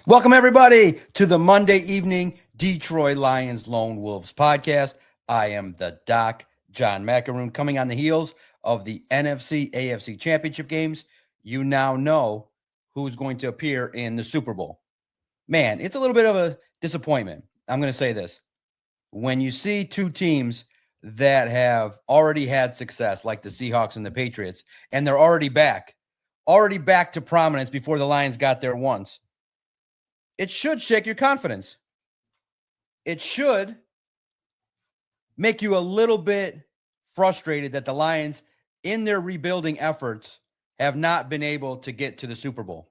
Welcome, everybody, to the Monday evening Detroit Lions Lone Wolves podcast. I am the Doc, John Macaroon, coming on the heels of the NFC AFC Championship games. You now know who's going to appear in the Super Bowl. Man, it's a little bit of a disappointment. I'm going to say this. When you see two teams that have already had success, like the Seahawks and the Patriots, and they're already back to prominence before the Lions got there once, it should shake your confidence. It should make you a little bit frustrated that the Lions, in their rebuilding efforts, have not been able to get to the Super Bowl.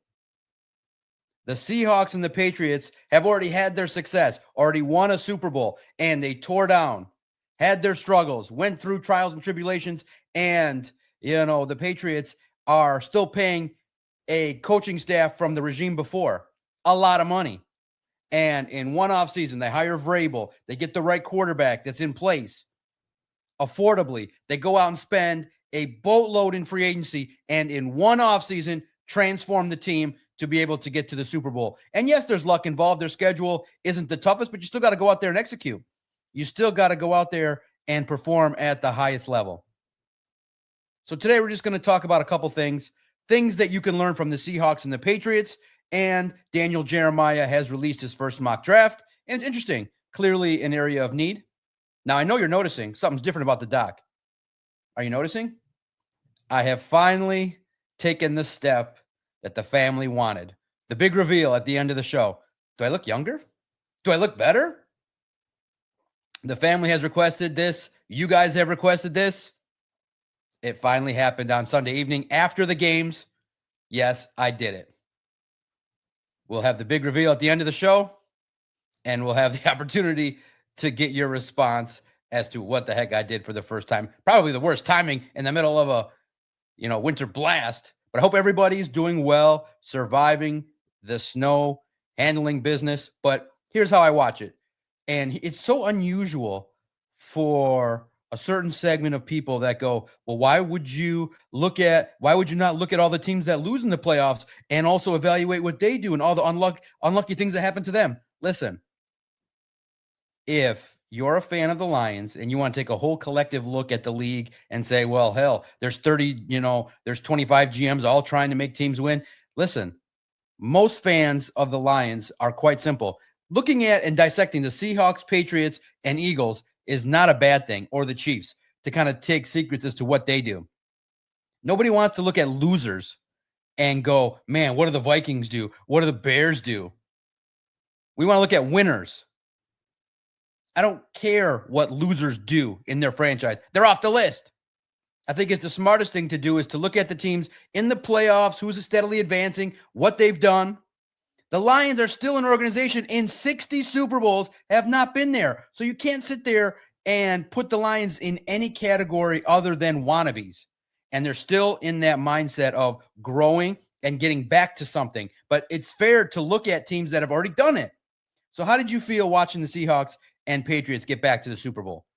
The Seahawks and the Patriots have already had their success, already won a Super Bowl, and they tore down, had their struggles, went through trials and tribulations, and, the Patriots are still paying a coaching staff from the regime before a lot of money. And in one offseason, they hire Vrabel. They get the right quarterback that's in place affordably. They go out and spend a boatload in free agency, and in one offseason, transform the team to be able to get to the Super Bowl. And yes, there's luck involved. Their schedule isn't the toughest, but you still got to go out there and execute. You still got to go out there and perform at the highest level. So today we're just going to talk about a couple things that you can learn from the Seahawks and the Patriots. And Daniel Jeremiah has released his first mock draft. And it's interesting, clearly an area of need. Now, I know you're noticing something's different about the doc. Are you noticing? I have finally taken the step that the family wanted. The big reveal at the end of the show. Do I look younger? Do I look better? The family has requested this. You guys have requested this. It finally happened on Sunday evening after the games. Yes, I did it. We'll have the big reveal at the end of the show, and we'll have the opportunity to get your response as to what the heck I did for the first time. Probably the worst timing in the middle of a, winter blast. But I hope everybody's doing well, surviving the snow, handling business. But here's how I watch it. And it's so unusual for a certain segment of people that go, well, why would you not look at all the teams that lose in the playoffs and also evaluate what they do and all the unlucky things that happen to them? Listen, if you're a fan of the Lions and you want to take a whole collective look at the league and say, well, hell, there's 25 GMs all trying to make teams win. Listen, most fans of the Lions are quite simple. Looking at and dissecting the Seahawks, Patriots, and Eagles is not a bad thing, or the Chiefs, to kind of take secrets as to what they do. Nobody wants to look at losers and go, man, what do the Vikings do? What do the Bears do? We want to look at winners. I don't care what losers do in their franchise. They're off the list. I think it's the smartest thing to do is to look at the teams in the playoffs, who's steadily advancing, what they've done. The Lions are still an organization in 60 Super Bowls, have not been there. So you can't sit there and put the Lions in any category other than wannabes. And they're still in that mindset of growing and getting back to something. But it's fair to look at teams that have already done it. So how did you feel watching the Seahawks and Patriots get back to the Super Bowl?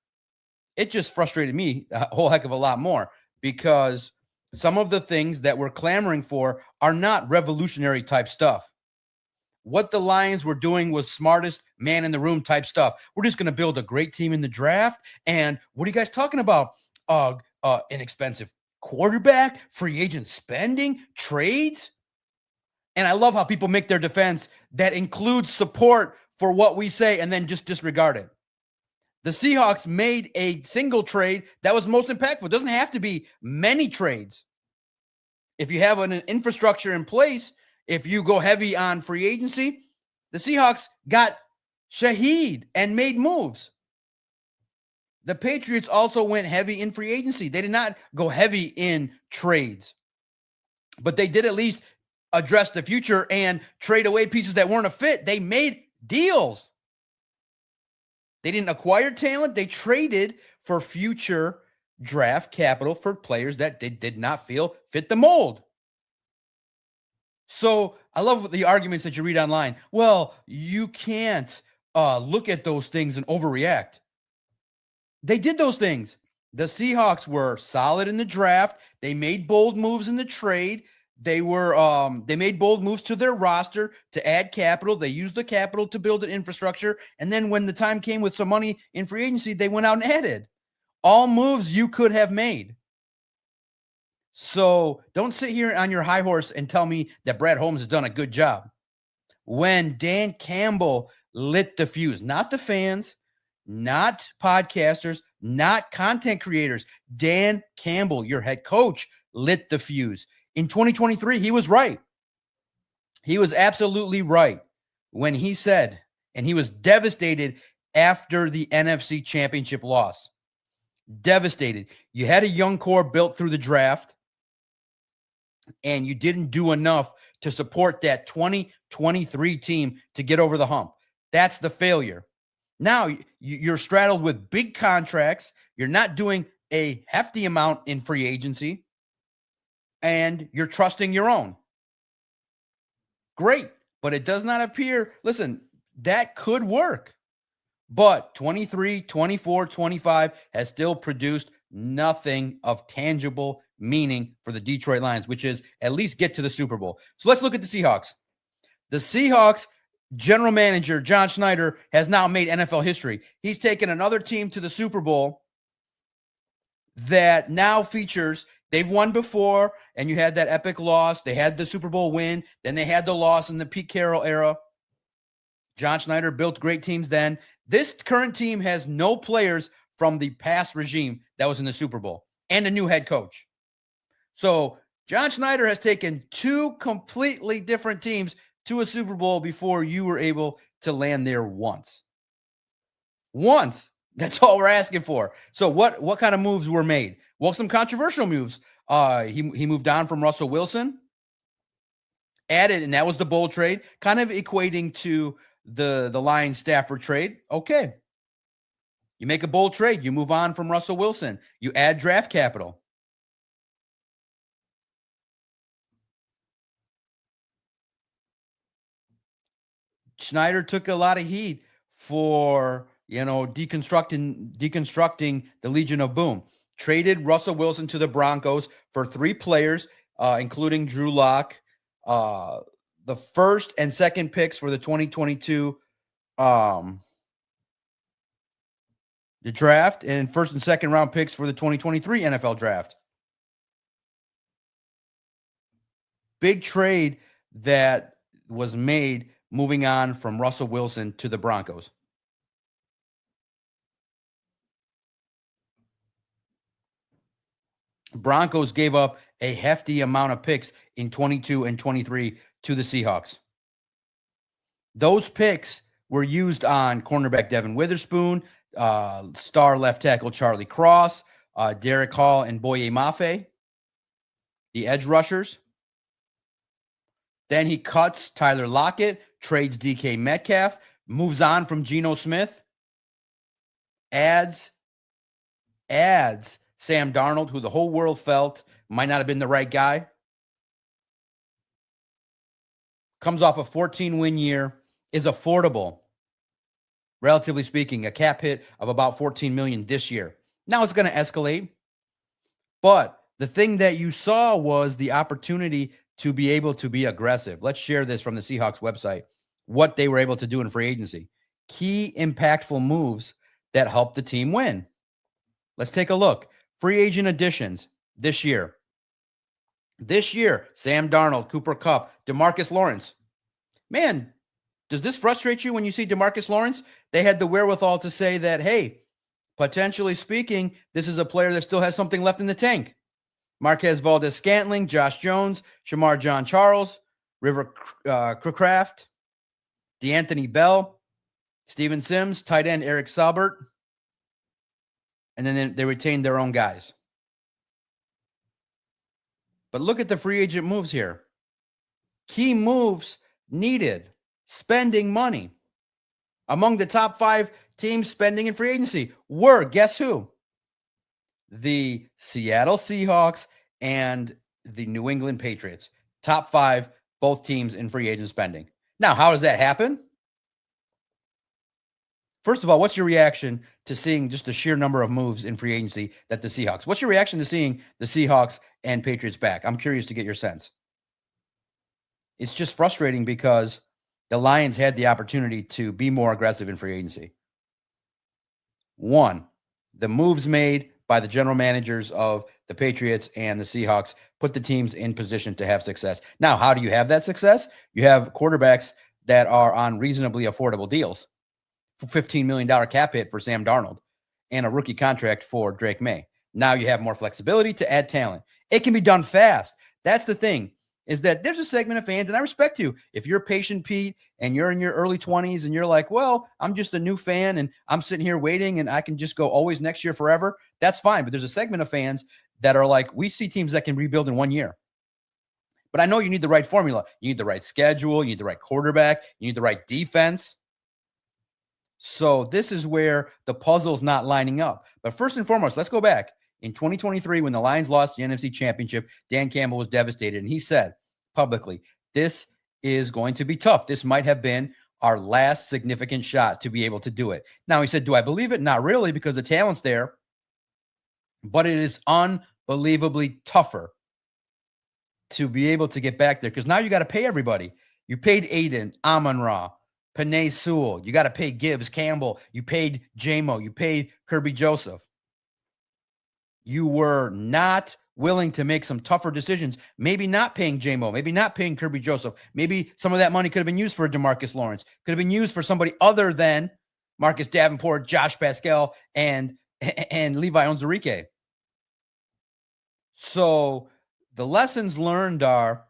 It just frustrated me a whole heck of a lot more because some of the things that we're clamoring for are not revolutionary type stuff. What the Lions were doing was smartest man in the room type stuff. We're just going to build a great team in the draft. And what are you guys talking about? Inexpensive quarterback, free agent spending, trades. And I love how people make their defense that includes support for what we say and then just disregard it. The Seahawks made a single trade that was most impactful. It doesn't have to be many trades. If you have an infrastructure in place, if you go heavy on free agency, the Seahawks got Shaheed and made moves. The Patriots also went heavy in free agency. They did not go heavy in trades, but they did at least address the future and trade away pieces that weren't a fit. They made deals. They didn't acquire talent. They traded for future draft capital for players that they did not feel fit the mold. So I love the arguments that you read online. Well, you can't look at those things and overreact. They did those things. The Seahawks were solid in the draft. They made bold moves in the trade. They made bold moves to their roster to add capital. They used the capital to build an infrastructure. And then when the time came with some money in free agency, they went out and added all moves you could have made. So don't sit here on your high horse and tell me that Brad Holmes has done a good job. When Dan Campbell lit the fuse, not the fans, not podcasters, not content creators, Dan Campbell, your head coach, lit the fuse. In 2023, he was right. He was absolutely right when he said, and he was devastated after the NFC Championship loss. Devastated. You had a young core built through the draft, and you didn't do enough to support that 2023 team to get over the hump. That's the failure. Now you're straddled with big contracts. You're not doing a hefty amount in free agency, and you're trusting your own. Great, but it does not appear, listen, that could work. But 23, 24, 25 has still produced nothing of tangible meaning for the Detroit Lions, which is at least get to the Super Bowl. So let's look at the Seahawks. The Seahawks general manager, John Schneider, has now made NFL history. He's taken another team to the Super Bowl that now features, they've won before, and you had that epic loss. They had the Super Bowl win. Then they had the loss in the Pete Carroll era. John Schneider built great teams then. This current team has no players from the past regime that was in the Super Bowl and a new head coach. So John Schneider has taken two completely different teams to a Super Bowl before you were able to land there once. Once. That's all we're asking for. So what kind of moves were made? Well, some controversial moves. He moved on from Russell Wilson, added, and that was the bold trade, kind of equating to the Lions Stafford trade. Okay. You make a bold trade. You move on from Russell Wilson. You add draft capital. Schneider took a lot of heat for, deconstructing the Legion of Boom. Traded Russell Wilson to the Broncos for 3 players, including Drew Lock, the first and second picks for the 2022 the draft, and first and second round picks for the 2023 NFL draft. Big trade that was made moving on from Russell Wilson to the Broncos. Broncos gave up a hefty amount of picks in 22 and 23 to the Seahawks. Those picks were used on cornerback Devin Witherspoon, star left tackle Charlie Cross, Derek Hall, and Boye Mafe, the edge rushers. Then he cuts Tyler Lockett, trades DK Metcalf, moves on from Geno Smith, adds Sam Darnold, who the whole world felt might not have been the right guy. Comes off a 14-win year, is affordable, relatively speaking, a cap hit of about $14 million this year. Now it's going to escalate, but the thing that you saw was the opportunity to be able to be aggressive. Let's share this from the Seahawks website, what they were able to do in free agency. Key impactful moves that helped the team win. Let's take a look. Free agent additions this year. This year, Sam Darnold, Cooper Kupp, DeMarcus Lawrence. Man, does this frustrate you when you see DeMarcus Lawrence? They had the wherewithal to say that, hey, potentially speaking, this is a player that still has something left in the tank. Marquez Valdez-Scantling, Josh Jones, Shamar John Charles, River Cracraft, DeAnthony Bell, Steven Sims, tight end Eric Saubert, and then they retained their own guys. But look at the free agent moves here. Key moves needed. Spending money. Among the top 5 teams spending in free agency were, guess who? The Seattle Seahawks and the New England Patriots. Top 5, both teams in free agent spending. Now, how does that happen? First of all, what's your reaction to seeing just the sheer number of moves in free agency that the Seahawks? What's your reaction to seeing the Seahawks and Patriots back? I'm curious to get your sense. It's just frustrating because the Lions had the opportunity to be more aggressive in free agency. One, the moves made by the general managers of the Patriots and the Seahawks put the teams in position to have success. Now, how do you have that success? You have quarterbacks that are on reasonably affordable deals. $15 million cap hit for Sam Darnold and a rookie contract for Drake May. Now you have more flexibility to add talent. It can be done fast. That's the thing, is that there's a segment of fans, and I respect you. If you're patient, Pete, and you're in your early 20s and you're like, well, I'm just a new fan and I'm sitting here waiting and I can just go always next year forever, that's fine. But there's a segment of fans that are like, we see teams that can rebuild in 1 year. But I know you need the right formula. You need the right schedule. You need the right quarterback. You need the right defense. So this is where the puzzle's not lining up. But first and foremost, let's go back. In 2023, when the Lions lost the NFC Championship, Dan Campbell was devastated. And he said publicly, this is going to be tough. This might have been our last significant shot to be able to do it. Now, he said, do I believe it? Not really, because the talent's there. But it is unbelievably tougher to be able to get back there, because now you got to pay everybody. You paid Aiden, Amon-Ra, Penei Sewell. You got to pay Gibbs, Campbell. You paid J-Mo. You paid Kirby Joseph. You were not willing to make some tougher decisions. Maybe not paying J-Mo. Maybe not paying Kirby Joseph. Maybe some of that money could have been used for DeMarcus Lawrence. Could have been used for somebody other than Marcus Davenport, Josh Pascal, and Levi Onwuzurike. So the lessons learned are,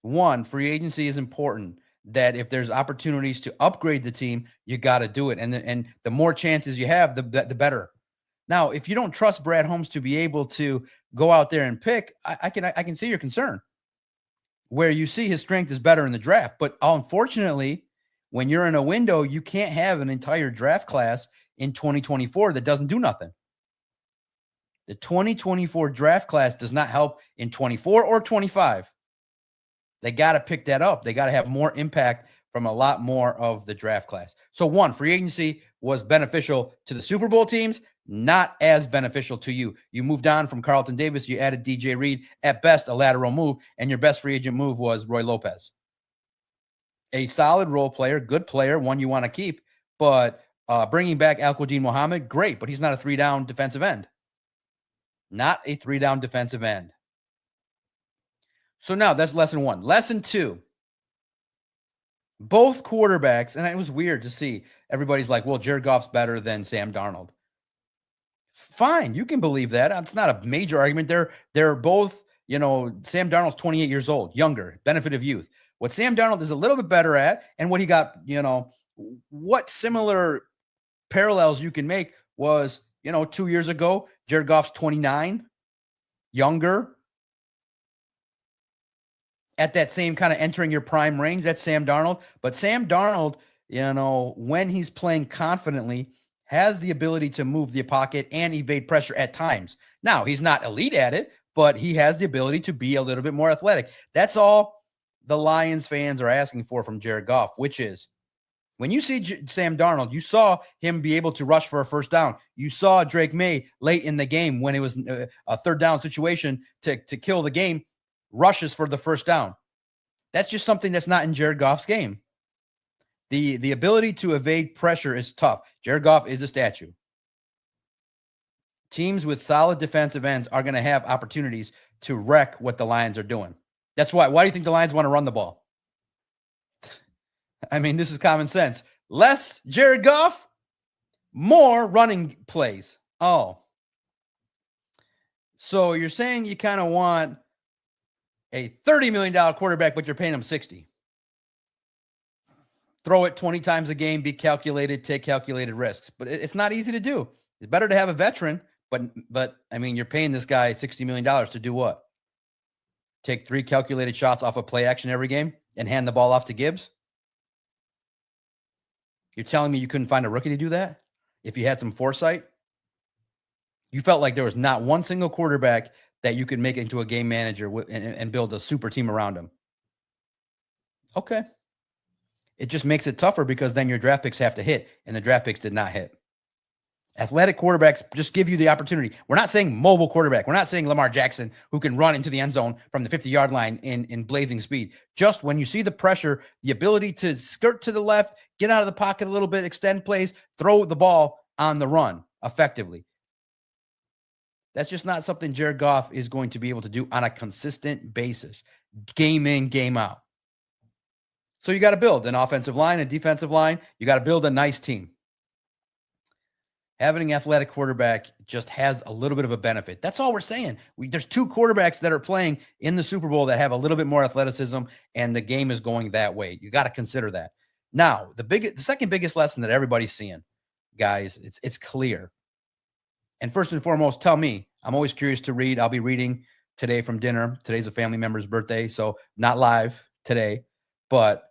one, free agency is important. That if there's opportunities to upgrade the team, you got to do it. And the more chances you have, the better. Now, if you don't trust Brad Holmes to be able to go out there and pick, I can see your concern, where you see his strength is better in the draft. But unfortunately, when you're in a window, you can't have an entire draft class in 2024 that doesn't do nothing. The 2024 draft class does not help in 24 or 25. They got to pick that up. They got to have more impact from a lot more of the draft class. So one, free agency was beneficial to the Super Bowl teams, not as beneficial to you. You moved on from Carlton Davis. You added DJ Reed, at best a lateral move, and your best free agent move was Roy Lopez. A solid role player, good player, one you want to keep, but bringing back Al-Quadin Muhammad, great, but he's not a 3-down defensive end. Not a 3-down defensive end. So now that's lesson one. Lesson two, both quarterbacks, and it was weird to see everybody's like, well, Jared Goff's better than Sam Darnold. Fine, you can believe that. It's not a major argument. They're both, Sam Darnold's 28 years old, younger, benefit of youth. What Sam Darnold is a little bit better at, and what he got, what similar parallels you can make was, 2 years ago, Jared Goff's 29, younger, at that same kind of entering your prime range. That's Sam Darnold. But Sam Darnold, when he's playing confidently, has the ability to move the pocket and evade pressure at times. Now, he's not elite at it, but he has the ability to be a little bit more athletic. That's all the Lions fans are asking for from Jared Goff, which is, when you see Sam Darnold, you saw him be able to rush for a first down. You saw Drake May late in the game when it was a third down situation to kill the game, rushes for the first down. That's just something that's not in Jared Goff's game. The ability to evade pressure is tough. Jared Goff is a statue. Teams with solid defensive ends are going to have opportunities to wreck what the Lions are doing. That's why. Why do you think the Lions want to run the ball? I mean, this is common sense. Less Jared Goff, more running plays. Oh. So you're saying you kind of want a $30 million quarterback, but you're paying him 60. Throw it 20 times a game, be calculated, take calculated risks. But it's not easy to do. It's better to have a veteran, but I mean, you're paying this guy $60 million to do what? Take 3 calculated shots off of play action every game and hand the ball off to Gibbs? You're telling me you couldn't find a rookie to do that if you had some foresight? You felt like there was not one single quarterback that you could make into a game manager and build a super team around him. Okay. It just makes it tougher because then your draft picks have to hit, and the draft picks did not hit. Athletic quarterbacks just give you the opportunity. We're not saying mobile quarterback. We're not saying Lamar Jackson who can run into the end zone from the 50-yard line in blazing speed. Just when you see the pressure, the ability to skirt to the left, get out of the pocket a little bit, extend plays, throw the ball on the run effectively. That's just not something Jared Goff is going to be able to do on a consistent basis, game in, game out. So you got to build an offensive line, a defensive line. You got to build a nice team. Having an athletic quarterback just has a little bit of a benefit. That's all we're saying. There's two quarterbacks that are playing in the Super Bowl that have a little bit more athleticism, and the game is going that way. You got to consider that. Now, the second biggest lesson that everybody's seeing, guys, it's clear. And first and foremost, tell me. I'm always curious to read. I'll be reading today from dinner. Today's a family member's birthday, so not live today, but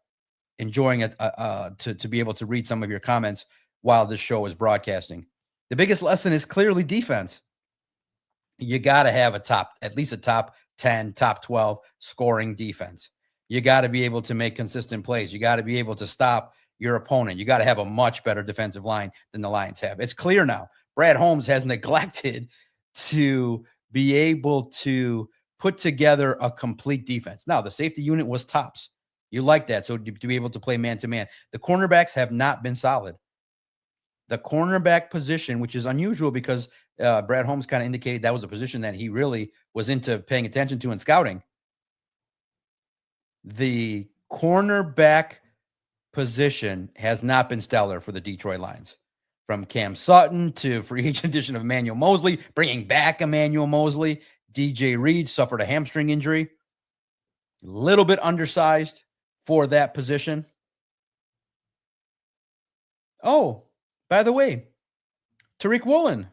enjoying it to be able to read some of your comments while this show is broadcasting. The biggest lesson is clearly defense. You got to have at least a top 10, top 12 scoring defense. You got to be able to make consistent plays. You got to be able to stop your opponent. You got to have a much better defensive line than the Lions have. It's clear now. Brad Holmes has neglected to be able to put together a complete defense. Now, the safety unit was tops. You like that. So to be able to play man-to-man. The cornerbacks have not been solid. The cornerback position, which is unusual because Brad Holmes kind of indicated that was a position that he really was into paying attention to in scouting. The cornerback position has not been stellar for the Detroit Lions. From Cam Sutton to free agent addition of Emmanuel Mosley, bringing back Emmanuel Mosley. DJ Reed suffered a hamstring injury. A little bit undersized for that position. Oh, by the way, Tariq Woolen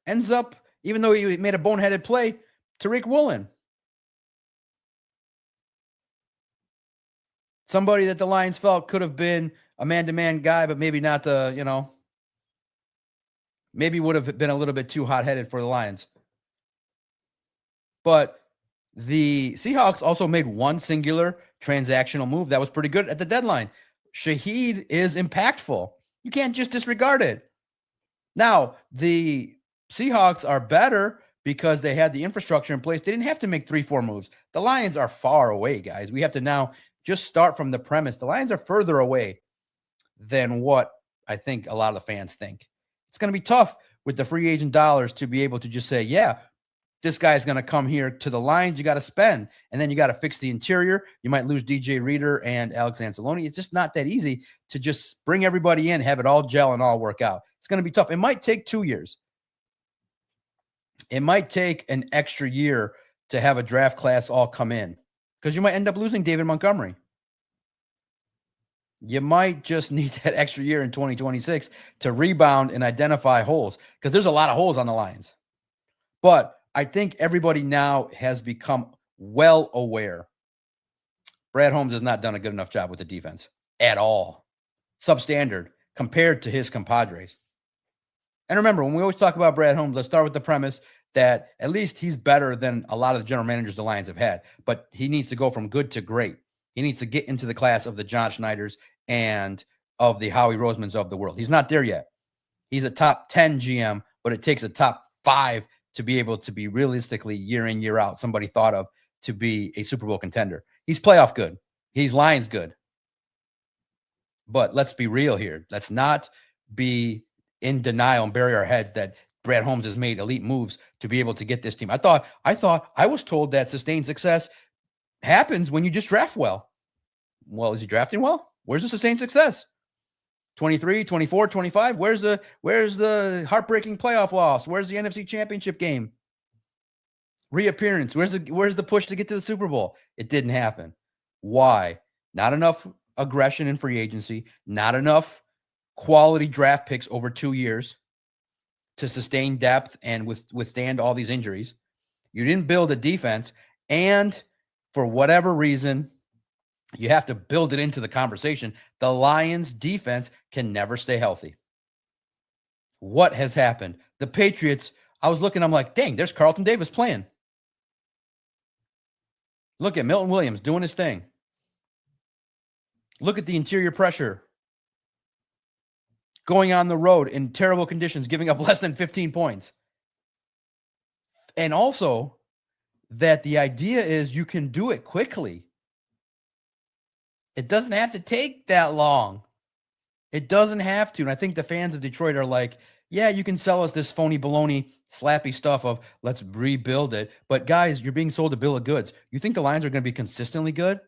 ends up, even though he made a boneheaded play, Tariq Woolen. Somebody that the Lions felt could have been a man-to-man guy, but maybe not the, maybe would have been a little bit too hot-headed for the Lions. But the Seahawks also made one singular transactional move that was pretty good at the deadline. Shaheed is impactful. You can't just disregard it. Now, the Seahawks are better because they had the infrastructure in place. They didn't have to make 3-4 moves. The Lions are far away, guys. We have to now just start from the premise. The Lions are further away than what I think a lot of the fans think. It's going to be tough with the free agent dollars to be able to just say, yeah, this guy's going to come here to the Lions. You got to spend, and then you got to fix the interior. You might lose DJ Reader and Alex Anzalone. It's just not that easy to just bring everybody in, have it all gel and all work out. It's going to be tough. It might take 2 years. It might take an extra year to have a draft class all come in because you might end up losing David Montgomery. You might just need that extra year in 2026 to rebound and identify holes because there's a lot of holes on the Lions. But I think everybody now has become well aware. Brad Holmes has not done a good enough job with the defense at all. Substandard compared to his compadres. And remember, when we always talk about Brad Holmes, let's start with the premise that at least he's better than a lot of the general managers the Lions have had. But he needs to go from good to great. He needs to get into the class of the John Schneiders and of the Howie Rosemans of the world. He's not there yet. He's a top 10 GM, but it takes a top 5 to be able to be realistically year in, year out, somebody thought of to be a Super Bowl contender. He's playoff good. He's Lions good. But let's be real here. Let's not be in denial and bury our heads that Brad Holmes has made elite moves to be able to get this team. I was told that sustained success happens when you just draft well. Well, is he drafting well? Where's the sustained success? 23, 24, 25. Where's the heartbreaking playoff loss? Where's the NFC Championship game? Reappearance. Where's the push to get to the Super Bowl? It didn't happen. Why? Not enough aggression in free agency, not enough quality draft picks over 2 years to sustain depth and withstand all these injuries. You didn't build a defense, and for whatever reason, you have to build it into the conversation. The Lions defense can never stay healthy. What has happened? The Patriots, I was looking, I'm like, dang, there's Carlton Davis playing. Look at Milton Williams doing his thing. Look at the interior pressure. going on the road in terrible conditions, giving up less than 15 points. And also that the idea is you can do it quickly. It doesn't have to take that long. It doesn't have to. And I think the fans of Detroit are like, yeah, you can sell us this phony baloney, slappy stuff of let's rebuild it. But guys, you're being sold a bill of goods. You think the Lions are going to be consistently good?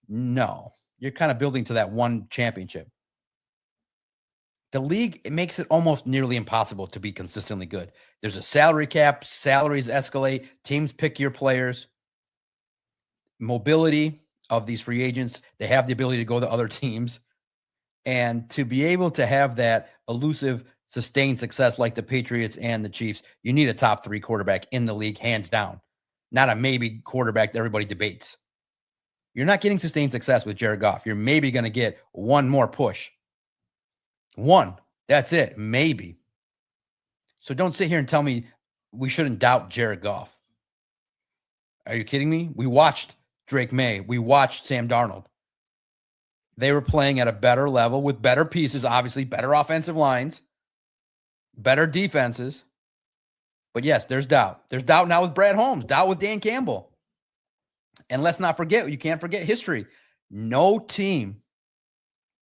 No. You're kind of building to that one championship. The league, it makes it almost nearly impossible to be consistently good. There's a salary cap, salaries escalate, teams pick your players, mobility of these free agents. They have the ability to go to other teams. And to be able to have that elusive, sustained success like the Patriots and the Chiefs, you need a top 3 quarterback in the league, hands down, not a maybe quarterback that everybody debates. You're not getting sustained success with Jared Goff. You're maybe going to get one more push. One. That's it. Maybe. So don't sit here and tell me we shouldn't doubt Jared Goff. Are you kidding me? We watched Drake May. We watched Sam Darnold. They were playing at a better level with better pieces, obviously, better offensive lines, better defenses. But yes, there's doubt. There's doubt now with Brad Holmes, doubt with Dan Campbell. And let's not forget, you can't forget history. No team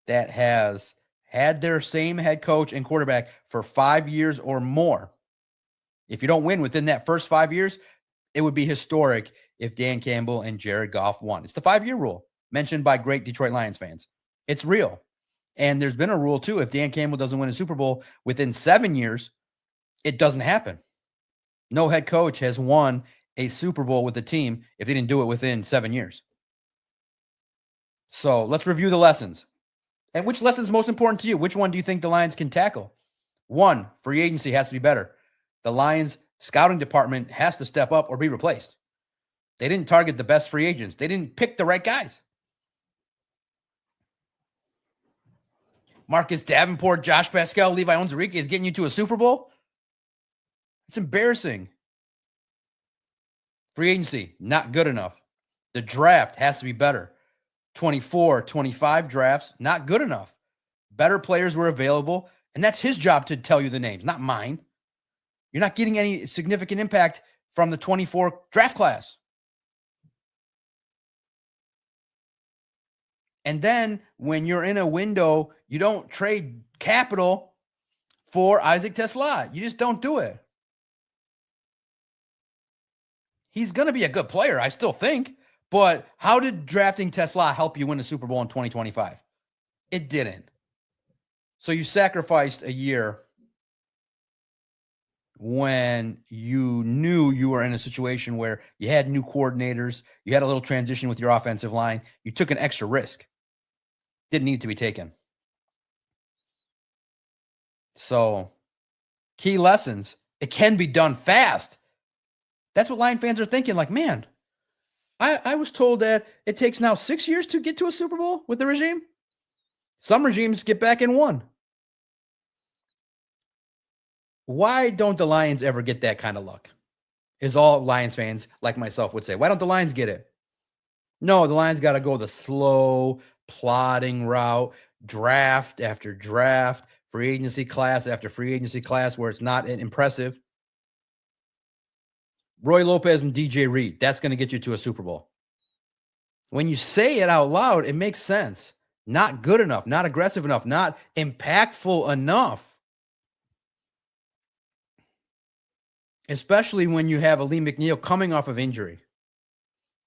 that has had their same head coach and quarterback for 5 years or more, if you don't win within that first 5 years, it would be historic if Dan Campbell and Jared Goff won. It's the 5-year rule mentioned by great Detroit Lions fans. It's real. And there's been a rule too. If Dan Campbell doesn't win a Super Bowl within 7 years, it doesn't happen. No head coach has won a Super Bowl with a team if they didn't do it within 7 years. So let's review the lessons. And which lesson is most important to you? Which one do you think the Lions can tackle? 1, free agency has to be better. The Lions scouting department has to step up or be replaced. They didn't target the best free agents. They didn't pick the right guys. Marcus Davenport, Josh Pascal, Levi Onwuzurike is getting you to a Super Bowl? It's embarrassing. Free agency, not good enough. The draft has to be better. 24, 25 drafts, not good enough. Better players were available, and that's his job to tell you the names, not mine. You're not getting any significant impact from the 24 draft class. And then when you're in a window, you don't trade capital for Isaac Tesla. You just don't do it. He's going to be a good player, I still think. But how did drafting Tesla help you win a Super Bowl in 2025? It didn't. So you sacrificed a year when you knew you were in a situation where you had new coordinators, you had a little transition with your offensive line, you took an extra risk. Didn't need to be taken. So, key lessons. It can be done fast. That's what Lion fans are thinking. Like, man, I was told that it takes now 6 years to get to a Super Bowl with the regime. Some regimes get back in 1. Why don't the Lions ever get that kind of luck? Is all Lions fans like myself would say. Why don't the Lions get it? No, the Lions got to go the slow, plodding route, draft after draft, free agency class after free agency class where it's not impressive. Roy Lopez and DJ Reed, that's going to get you to a Super Bowl. When you say it out loud, it makes sense. Not good enough, not aggressive enough, not impactful enough. Especially when you have Ali McNeil coming off of injury.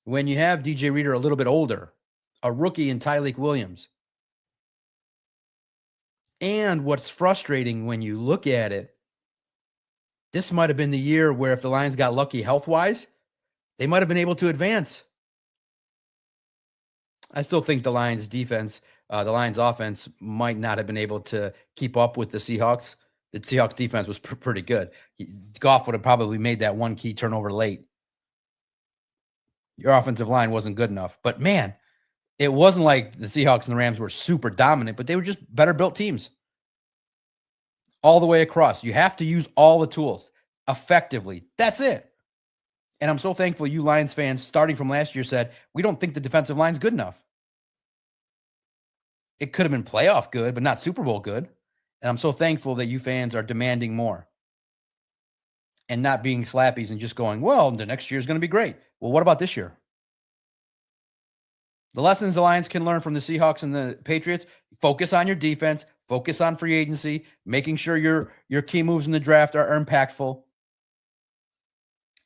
When you have DJ Reader a little bit older, a rookie in Tyleik Williams. And what's frustrating when you look at it, this might have been the year where if the Lions got lucky health-wise, they might have been able to advance. I still think the Lions defense, the Lions offense might not have been able to keep up with the Seahawks. The Seahawks defense was pretty good. Goff would have probably made that one key turnover late. Your offensive line wasn't good enough. But man, it wasn't like the Seahawks and the Rams were super dominant, but they were just better built teams. All the way across. You have to use all the tools effectively. That's it. And I'm so thankful you Lions fans, starting from last year, said, we don't think the defensive line's good enough. It could have been playoff good, but not Super Bowl good. And I'm so thankful that you fans are demanding more and not being slappies and just going, well, the next year is going to be great. Well, what about this year? The lessons the Lions can learn from the Seahawks and the Patriots: focus on your defense, focus on free agency, making sure your key moves in the draft are impactful,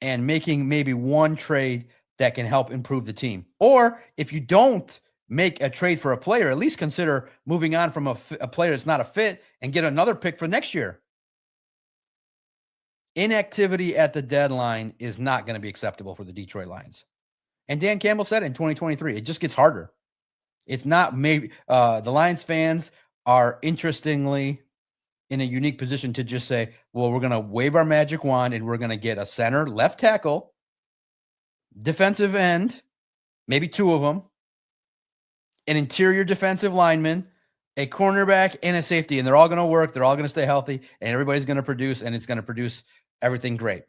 and making maybe one trade that can help improve the team. Or if you don't make a trade for a player, at least consider moving on from a player that's not a fit and get another pick for next year. Inactivity at the deadline is not going to be acceptable for the Detroit Lions. And Dan Campbell said it in 2023. It just gets harder. It's not maybe the Lions fans are interestingly in a unique position to just say, well, we're going to wave our magic wand and we're going to get a center, left tackle, defensive end, maybe two of them, an interior defensive lineman, a cornerback, and a safety. And they're all going to work. They're all going to stay healthy, and everybody's going to produce, and it's going to produce everything great.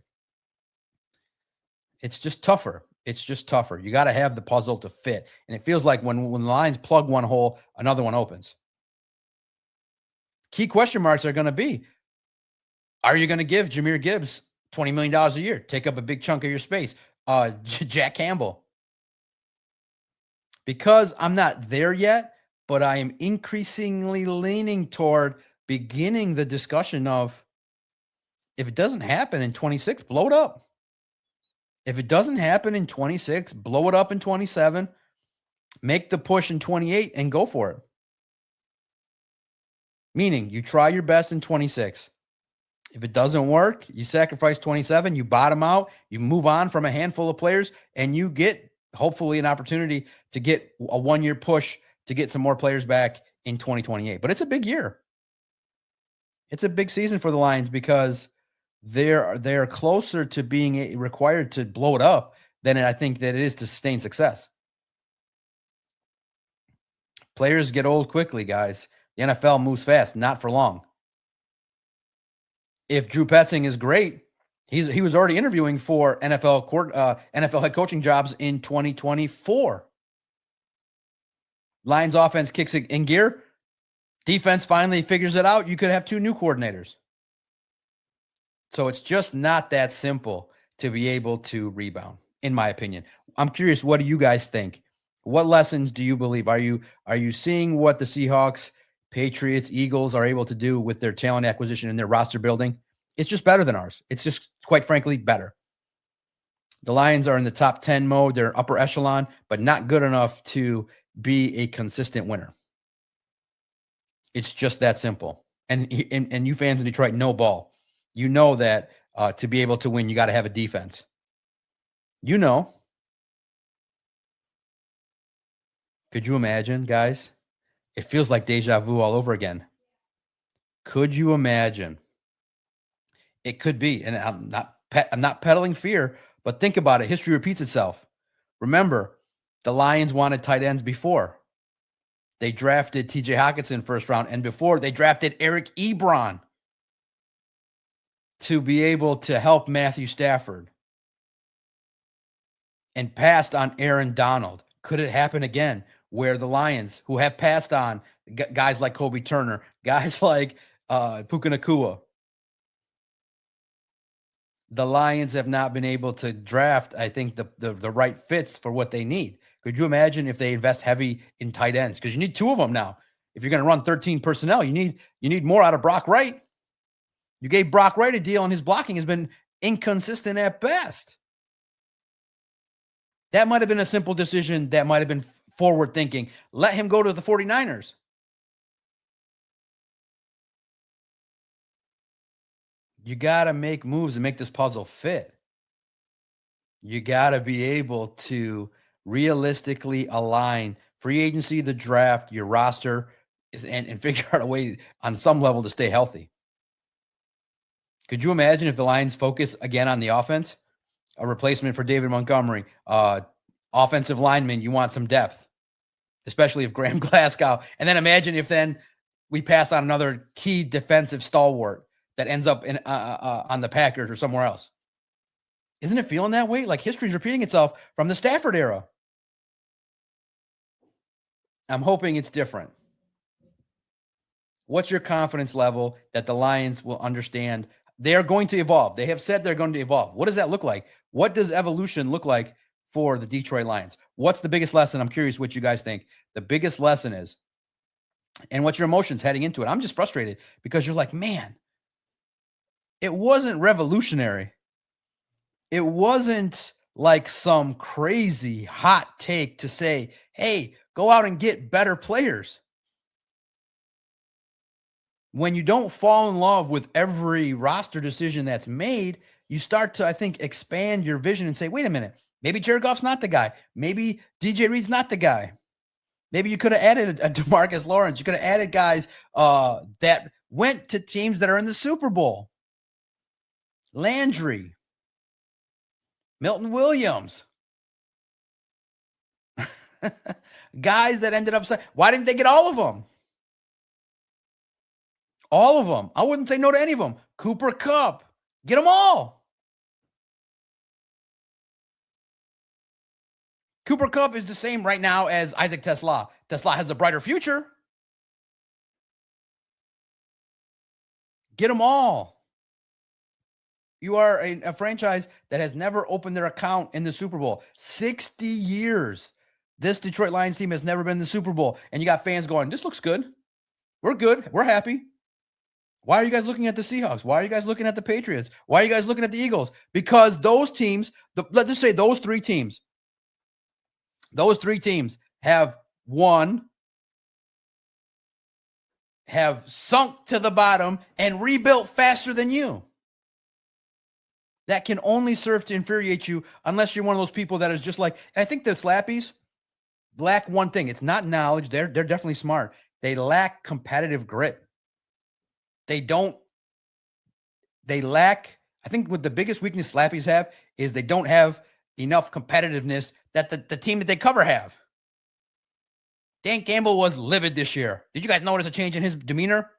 It's just tougher. It's just tougher. You got to have the puzzle to fit. And it feels like when the Lions plug one hole, another one opens. Key question marks are going to be, are you going to give Jahmyr Gibbs $20 million a year? Take up a big chunk of your space. Jack Campbell. Because I'm not there yet, but I am increasingly leaning toward beginning the discussion of, if it doesn't happen in 26, blow it up. If it doesn't happen in 26, blow it up in 27, make the push in 28 and go for it. Meaning you try your best in 26. If it doesn't work, you sacrifice 27, you bottom out, you move on from a handful of players, and you get hopefully an opportunity to get a 1-year push to get some more players back in 2028. But it's a big year. It's a big season for the Lions because they're closer to being required to blow it up than I think that it is to sustain success. Players get old quickly, guys. The NFL moves fast, not for long. If Drew Petzing is great, he was already interviewing for NFL head coaching jobs in 2024. Lions offense kicks it in gear. Defense finally figures it out. You could have 2 new coordinators. So it's just not that simple to be able to rebound, in my opinion. I'm curious, what do you guys think? What lessons do you believe? Are you seeing what the Seahawks, Patriots, Eagles are able to do with their talent acquisition and their roster building? It's just better than ours. It's just, quite frankly, better. The Lions are in the top 10 mode. They're upper echelon, but not good enough to be a consistent winner. It's just that simple. And you fans in Detroit know ball. You know that to be able to win, you got to have a defense. You know. Could you imagine, guys? It feels like deja vu all over again. Could you imagine? It could be, and I'm not peddling fear, but think about it. History repeats itself. Remember, the Lions wanted tight ends before. They drafted T.J. Hockenson first round, and before they drafted Eric Ebron to be able to help Matthew Stafford, and passed on Aaron Donald. Could it happen again where the Lions, who have passed on guys like Kobe Turner, guys like Puka Nacua, the Lions have not been able to draft, I think, the right fits for what they need. Could you imagine if they invest heavy in tight ends? Because you need 2 of them now. If you're going to run 13 personnel, you need more out of Brock Wright. You gave Brock Wright a deal, and his blocking has been inconsistent at best. That might have been a simple decision. That might have been forward thinking. Let him go to the 49ers. You got to make moves and make this puzzle fit. You got to be able to realistically align free agency, the draft, your roster, and figure out a way on some level to stay healthy. Could you imagine if the Lions focus again on the offense? A replacement for David Montgomery, offensive lineman, you want some depth, especially if Graham Glasgow. And then imagine if then we pass on another key defensive stalwart that ends up in on the Packers or somewhere else. Isn't it feeling that way? Like history's repeating itself from the Stafford era. I'm hoping it's different. What's your confidence level that the Lions will understand they are going to evolve? They have said they're going to evolve. What does that look like? What does evolution look like for the Detroit Lions? What's the biggest lesson? I'm curious what you guys think the biggest lesson is, and what's your emotions heading into it. I'm just frustrated because you're like, man, it wasn't revolutionary. It wasn't like some crazy hot take to say, hey, go out and get better players. When you don't fall in love with every roster decision that's made, you start to, I think, expand your vision and say, wait a minute, maybe Jared Goff's not the guy. Maybe DJ Reed's not the guy. Maybe you could have added a DeMarcus Lawrence. You could have added guys that went to teams that are in the Super Bowl. Landry, Milton Williams. Guys that ended up saying, why didn't they get all of them? All of them. I wouldn't say no to any of them. Cooper Kupp. Get them all. Cooper Kupp is the same right now as Isaac Tesla. Tesla has a brighter future. Get them all. You are a franchise that has never opened their account in the Super Bowl. 60 years. This Detroit Lions team has never been in the Super Bowl. And you got fans going, this looks good. We're good. We're happy. Why are you guys looking at the Seahawks? Why are you guys looking at the Patriots? Why are you guys looking at the Eagles? Because those teams, let's just say those three teams have sunk to the bottom and rebuilt faster than you. That can only serve to infuriate you unless you're one of those people that is just like, and I think the Slappies lack one thing. It's not knowledge. They're definitely smart. They lack competitive grit. They lack, I think what the biggest weakness Slappies have is they don't have enough competitiveness that the team that they cover have. Dan Campbell was livid this year. Did you guys notice a change in his demeanor?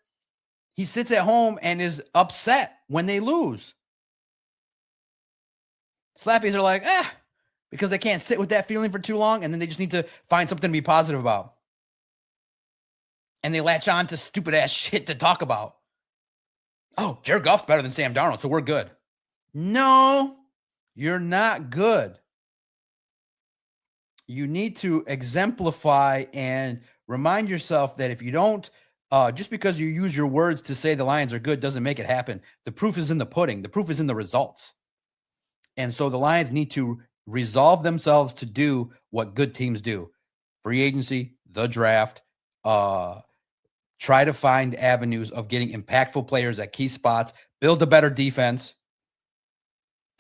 He sits at home and is upset when they lose. Slappies are like, because they can't sit with that feeling for too long, and then they just need to find something to be positive about. And they latch on to stupid ass shit to talk about. Oh, Jared Goff's better than Sam Darnold, so we're good. No, you're not good. You need to exemplify and remind yourself that if you don't, just because you use your words to say the Lions are good doesn't make it happen. The proof is in the pudding. The proof is in the results. And so the Lions need to resolve themselves to do what good teams do. Free agency, the draft, try to find avenues of getting impactful players at key spots, build a better defense,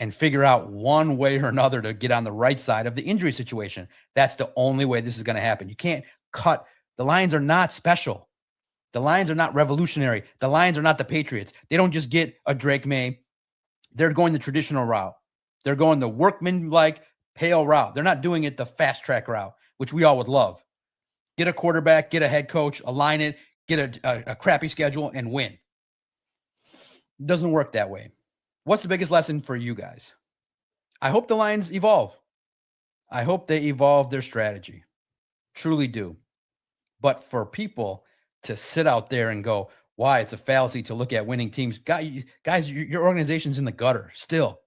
and figure out one way or another to get on the right side of the injury situation. That's the only way this is going to happen. You can't cut. The Lions are not special. The Lions are not revolutionary. The Lions are not the Patriots. They don't just get a Drake May. They're going the traditional route. They're going the workman-like, pale route. They're not doing it the fast-track route, which we all would love. Get a quarterback, get a head coach, align it, get a crappy schedule, and win. It doesn't work that way. What's the biggest lesson for you guys? I hope the Lions evolve. I hope they evolve their strategy. Truly do. But for people to sit out there and go, why, it's a fallacy to look at winning teams. Guys, your organization's in the gutter still.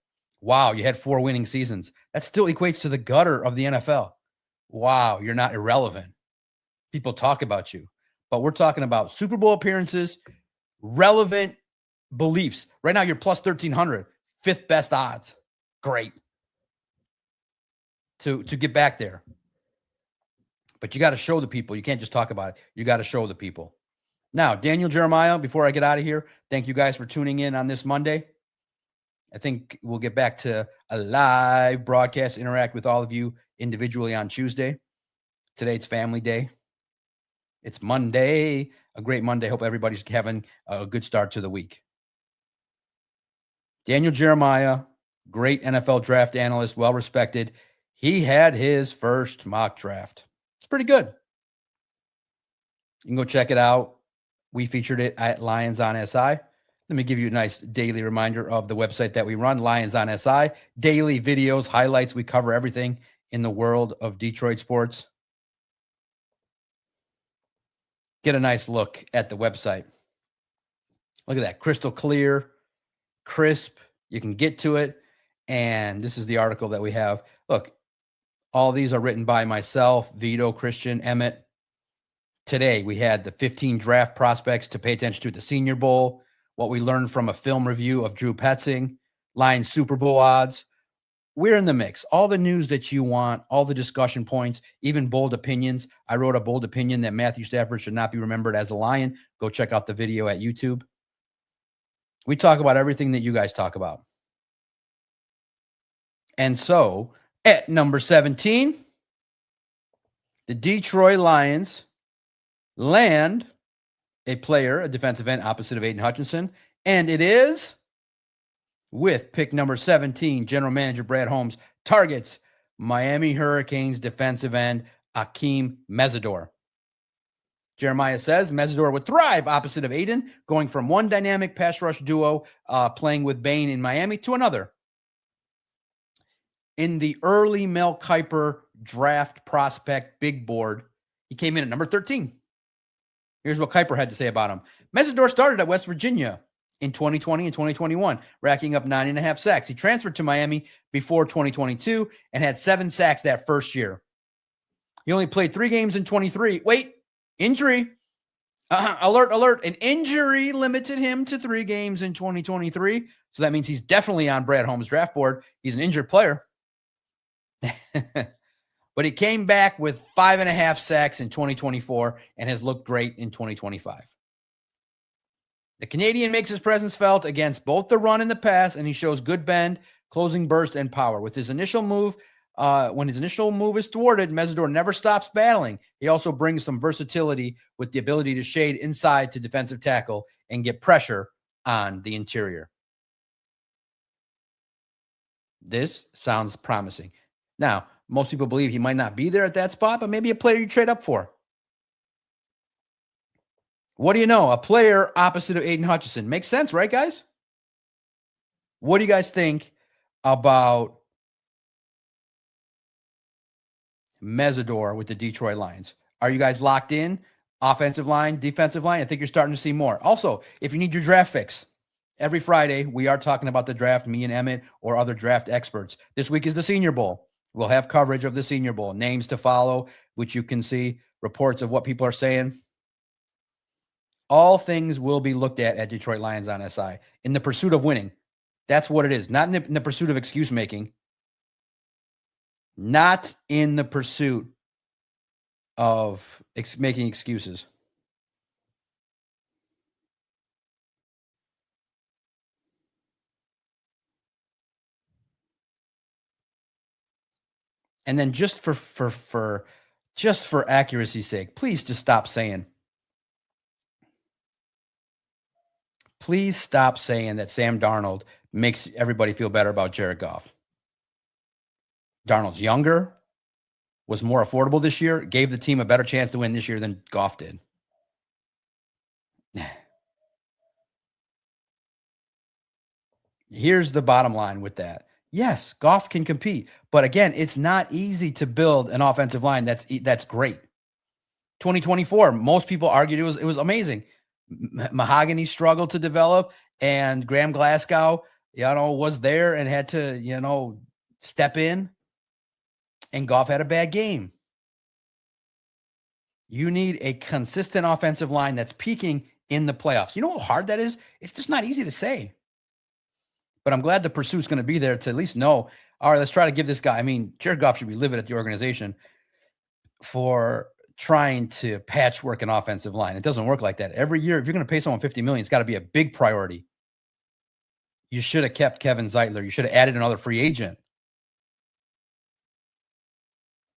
Wow, you had 4 winning seasons. That still equates to the gutter of the NFL. Wow, you're not irrelevant. People talk about you. But we're talking about Super Bowl appearances, relevant beliefs. Right now, you're plus 1,300, 5th best odds. Great. To get back there. But you got to show the people. You can't just talk about it. You got to show the people. Now, Daniel Jeremiah, before I get out of here, thank you guys for tuning in on this Monday. I think we'll get back to a live broadcast, interact with all of you individually on Tuesday. Today, it's family day. It's Monday, a great Monday. Hope everybody's having a good start to the week. Daniel Jeremiah, great NFL draft analyst, well-respected. He had his first mock draft. It's pretty good. You can go check it out. We featured it at Lions on SI. Let me give you a nice daily reminder of the website that we run, Lions on SI. Daily videos, highlights. We cover everything in the world of Detroit sports. get a nice look at the website. Look at that, crystal clear, crisp. You can get to it. And this is the article that we have. Look, all these are written by myself, Vito, Christian, Emmett. Today, we had the 15 draft prospects to pay attention to at the Senior Bowl, what we learned from a film review of Drew Petzing, Lions Super Bowl odds. We're in the mix. All the news that you want, all the discussion points, even bold opinions. I wrote a bold opinion that Matthew Stafford should not be remembered as a Lion. Go check out the video at YouTube. We talk about everything that you guys talk about. And so, at number 17, the Detroit Lions land a player, a defensive end opposite of Aiden Hutchinson, and it is with pick number 17, general manager Brad Holmes targets Miami Hurricanes defensive end Akeem Mesidor. Jeremiah says Mesidor would thrive opposite of Aiden, going from one dynamic pass rush duo playing with Bain in Miami to another. In the early Mel Kiper draft prospect big board, he came in at number 13. Here's what Kiper had to say about him. Mesidor started at West Virginia in 2020 and 2021, racking up 9.5 sacks. He transferred to Miami before 2022 and had 7 sacks that first year. He only played 3 games in 23. Wait, injury. Alert. An injury limited him to 3 games in 2023. So that means he's definitely on Brad Holmes' draft board. He's an injured player. But he came back with 5.5 sacks in 2024 and has looked great in 2025. The Canadian makes his presence felt against both the run and the pass, and he shows good bend, closing burst, and power. With his initial move, when his initial move is thwarted, Mesidor never stops battling. He also brings some versatility with the ability to shade inside to defensive tackle and get pressure on the interior. This sounds promising. Now, most people believe he might not be there at that spot, but maybe a player you trade up for. What do you know? A player opposite of Aiden Hutchinson. Makes sense, right, guys? What do you guys think about Mesidor with the Detroit Lions? Are you guys locked in? Offensive line, defensive line? I think you're starting to see more. Also, if you need your draft fix, every Friday we are talking about the draft, me and Emmett or other draft experts. This week is the Senior Bowl. We'll have coverage of the Senior Bowl, names to follow, which you can see, reports of what people are saying. All things will be looked at Detroit Lions on SI in the pursuit of winning. That's what it is. Not in the pursuit of excuse making. Not in the pursuit of making excuses. And then just for accuracy's sake, please just stop saying. Please stop saying that Sam Darnold makes everybody feel better about Jared Goff. Darnold's younger, was more affordable this year, gave the team a better chance to win this year than Goff did. Here's the bottom line with that. Yes, Goff can compete, but again, it's not easy to build an offensive line that's great. 2024, most people argued it was amazing. Mahogany struggled to develop, and Graham Glasgow, was there and had to, step in, and Goff had a bad game. You need a consistent offensive line that's peaking in the playoffs. You know how hard that is? It's just not easy to say. But I'm glad the pursuit's going to be there to at least know, all right, let's try to give this guy. I mean, Jared Goff should be livid at the organization for trying to patchwork an offensive line. It doesn't work like that. Every year, if you're going to pay someone $50 million, it's got to be a big priority. You should have kept Kevin Zeitler. You should have added another free agent.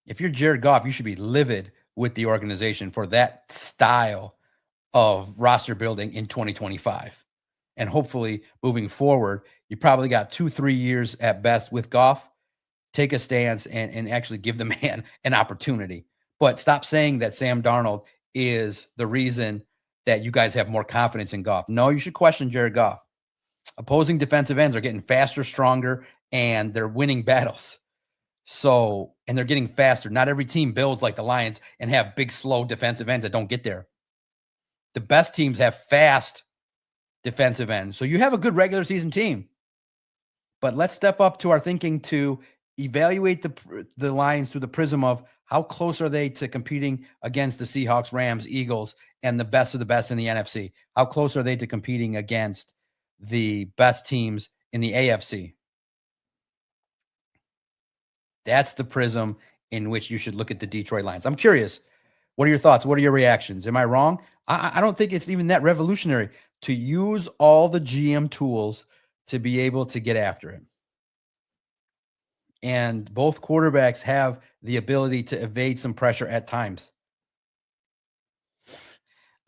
If you're Jared Goff, you should be livid with the organization for that style of roster building in 2025. And hopefully moving forward, you probably got 2-3 years at best with Goff. Take a stance and actually give the man an opportunity. But stop saying that Sam Darnold is the reason that you guys have more confidence in Goff. No, you should question Jared Goff. Opposing defensive ends are getting faster, stronger, and they're winning battles. And they're getting faster. Not every team builds like the Lions and have big, slow defensive ends that don't get there. The best teams have fast defensive ends. So you have a good regular season team. But let's step up to our thinking to evaluate the Lions through the prism of how close are they to competing against the Seahawks, Rams, Eagles, and the best of the best in the NFC? How close are they to competing against the best teams in the AFC? That's the prism in which you should look at the Detroit Lions. I'm curious. What are your thoughts? What are your reactions? Am I wrong? I don't think it's even that revolutionary to use all the GM tools to be able to get after it. And both quarterbacks have the ability to evade some pressure at times.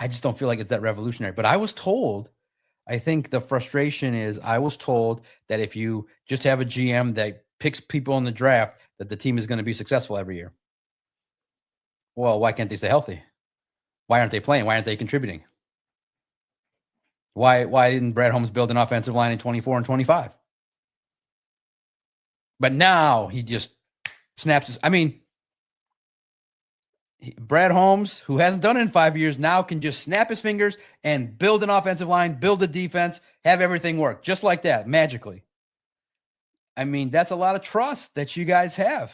I just don't feel like it's that revolutionary. But I was told, I think the frustration is I was told that if you just have a GM that picks people in the draft, that the team is going to be successful every year. Well, why can't they stay healthy? Why aren't they playing? Why aren't they contributing? Why didn't Brad Holmes build an offensive line in 24 and 25? But now he just snaps his, Brad Holmes, who hasn't done it in 5 years, now can just snap his fingers and build an offensive line, build a defense, have everything work just like that, magically. That's a lot of trust that you guys have.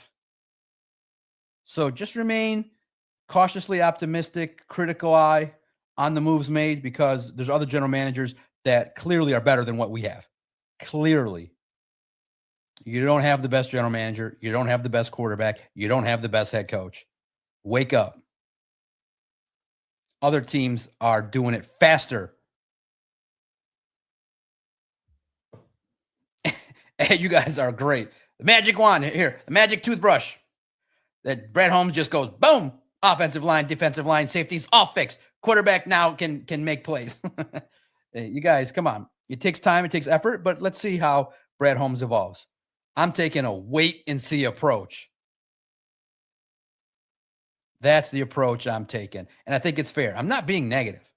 So just remain cautiously optimistic, critical eye on the moves made, because there's other general managers that clearly are better than what we have. Clearly. You don't have the best general manager. You don't have the best quarterback. You don't have the best head coach. Wake up. Other teams are doing it faster. Hey, you guys are great. The magic wand here, the magic toothbrush. That Brad Holmes just goes, boom, offensive line, defensive line, safeties, all fixed. Quarterback now can make plays. Hey, you guys, come on. It takes time, it takes effort, but let's see how Brad Holmes evolves. I'm taking a wait and see approach. That's the approach I'm taking. And I think it's fair. I'm not being negative.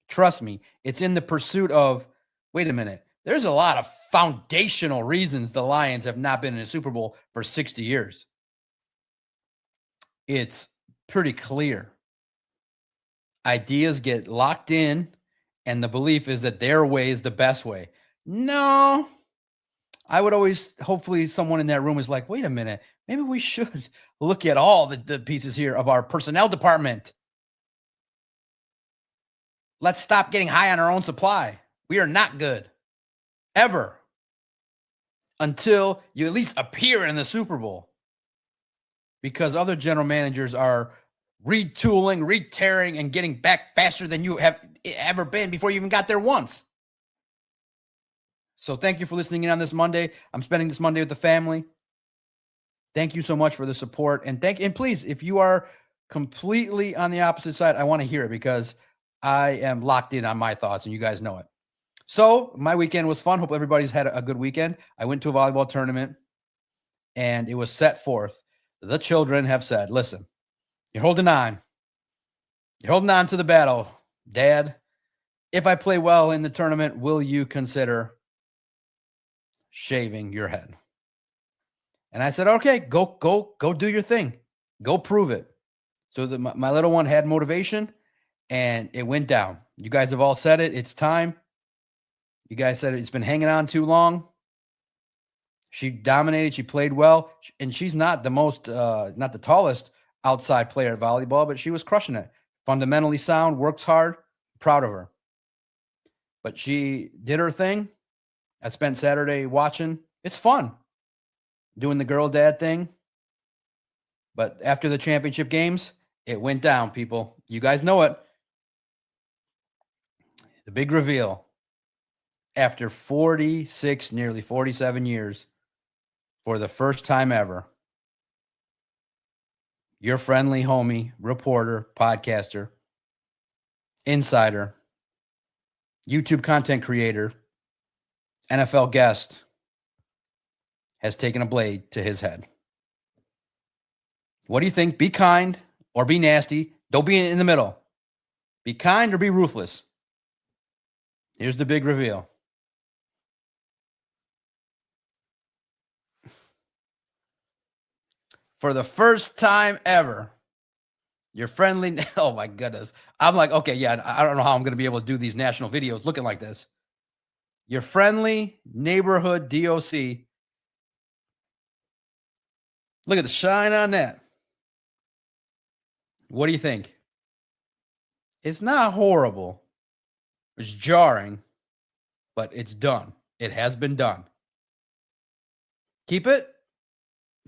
Trust me, it's in the pursuit of, wait a minute, there's a lot of foundational reasons the Lions have not been in a Super Bowl for 60 years. It's pretty clear. Ideas get locked in, and the belief is that their way is the best way. No, I would always, hopefully someone in that room is like, wait a minute, maybe we should look at all the pieces here of our personnel department. Let's stop getting high on our own supply. We are not good. Ever. Until you at least appear in the Super Bowl. Because other general managers are retooling, re-tearing, and getting back faster than you have ever been before you even got there once. So thank you for listening in on this Monday. I'm spending this Monday with the family. Thank you so much for the support. And please, if you are completely on the opposite side, I want to hear it, because I am locked in on my thoughts and you guys know it. So my weekend was fun. Hope everybody's had a good weekend. I went to a volleyball tournament and it was set forth. The children have said, listen, you're holding on. You're holding on to the battle, Dad. If I play well in the tournament, will you consider shaving your head? And I said, okay, go do your thing. Go prove it. So my little one had motivation and it went down. You guys have all said it. It's time. You guys said it's been hanging on too long. She dominated. She played well. And she's not the most, not the tallest outside player at volleyball, but she was crushing it. Fundamentally sound, works hard. Proud of her. But she did her thing. I spent Saturday watching. It's fun. Doing the girl dad thing. But after the championship games, it went down, people. You guys know it. The big reveal. After 46, nearly 47 years, for the first time ever, your friendly homie, reporter, podcaster, insider, YouTube content creator, NFL guest has taken a blade to his head. What do you think? Be kind or be nasty. Don't be in the middle. Be kind or be ruthless. Here's the big reveal. For the first time ever, You're friendly. Oh my goodness. I'm like, okay, yeah, I don't know how I'm going to be able to do these national videos looking like this. Your friendly neighborhood DOC. Look at the shine on that. What do you think? It's not horrible. It's jarring, but it's done. It has been done. Keep it,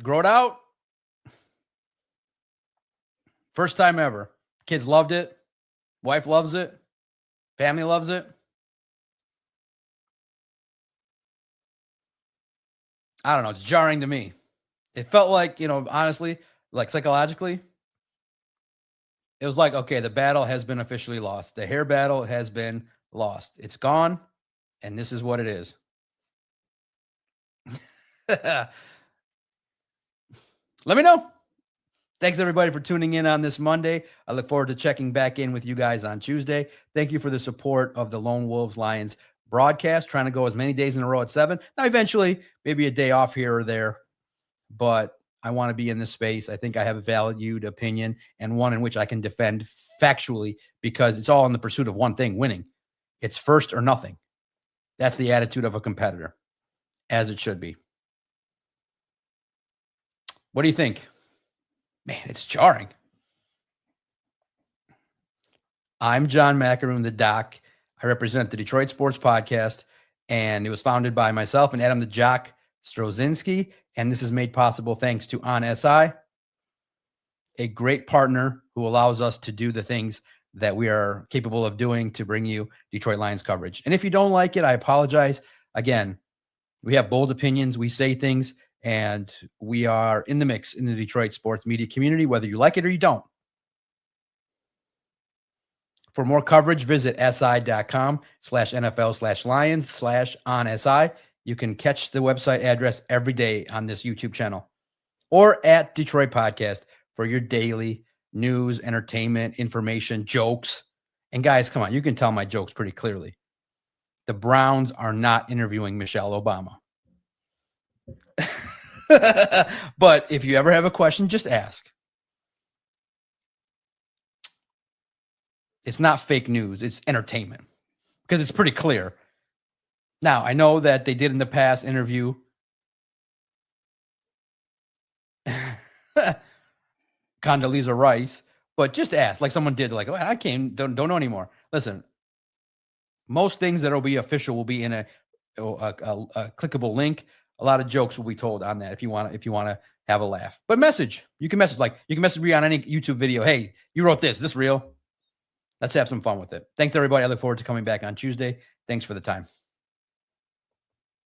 grow it out. First time ever. Kids loved it. Wife loves it. Family loves it. I don't know. It's jarring to me. It felt like, honestly, like psychologically, it was like, okay, the battle has been officially lost. The hair battle has been lost. It's gone, and this is what it is. Let me know. Thanks everybody for tuning in on this Monday. I look forward to checking back in with you guys on Tuesday. Thank you for the support of the Lone Wolves Lions broadcast, trying to go as many days in a row at 7. Now, eventually, maybe a day off here or there, but I want to be in this space. I think I have a valued opinion and one in which I can defend factually because it's all in the pursuit of one thing, winning. It's first or nothing. That's the attitude of a competitor, as it should be. What do you think? Man, it's jarring. I'm John Macaroon, the Doc. I represent the Detroit Sports Podcast, and it was founded by myself and Adam the Jock Strozinski, and this is made possible thanks to On SI, a great partner who allows us to do the things that we are capable of doing to bring you Detroit Lions coverage. And if you don't like it, I apologize. Again, we have bold opinions. We say things, and we are in the mix in the Detroit sports media community, whether you like it or you don't. For more coverage, visit si.com/NFL/Lions/on-SI. You can catch the website address every day on this YouTube channel or at Detroit Podcast for your daily news, entertainment, information, jokes. And guys, come on, you can tell my jokes pretty clearly. The Browns are not interviewing Michelle Obama. But if you ever have a question, just ask. It's not fake news. It's entertainment because it's pretty clear. Now, I know that they did in the past interview Condoleezza Rice, but just ask like someone did like, oh, I don't know anymore. Listen, most things that will be official will be in a clickable link. A lot of jokes will be told on that if you want to have a laugh. But you can message me on any YouTube video. Hey, you wrote this. Is this real? Let's have some fun with it. Thanks, everybody. I look forward to coming back on Tuesday. Thanks for the time.